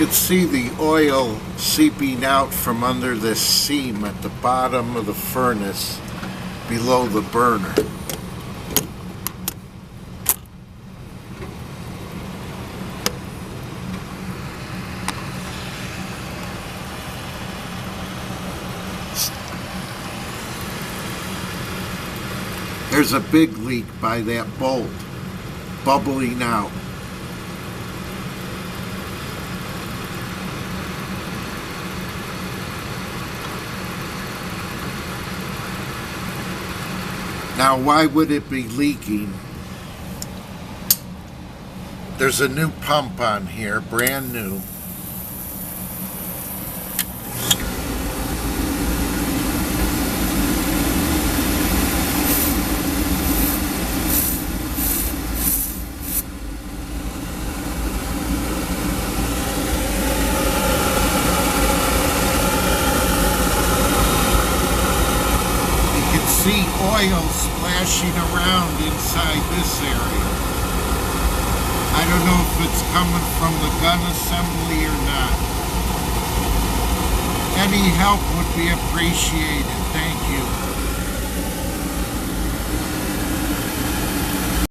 could see the oil seeping out from under this seam at the bottom of the furnace below the burner. There's a big leak by that bolt, bubbling out. Now, why would it be leaking? There's a new pump on here, brand new. See oil splashing around inside this area. I don't know if it's coming from the gun assembly or not. Any help would be appreciated. Thank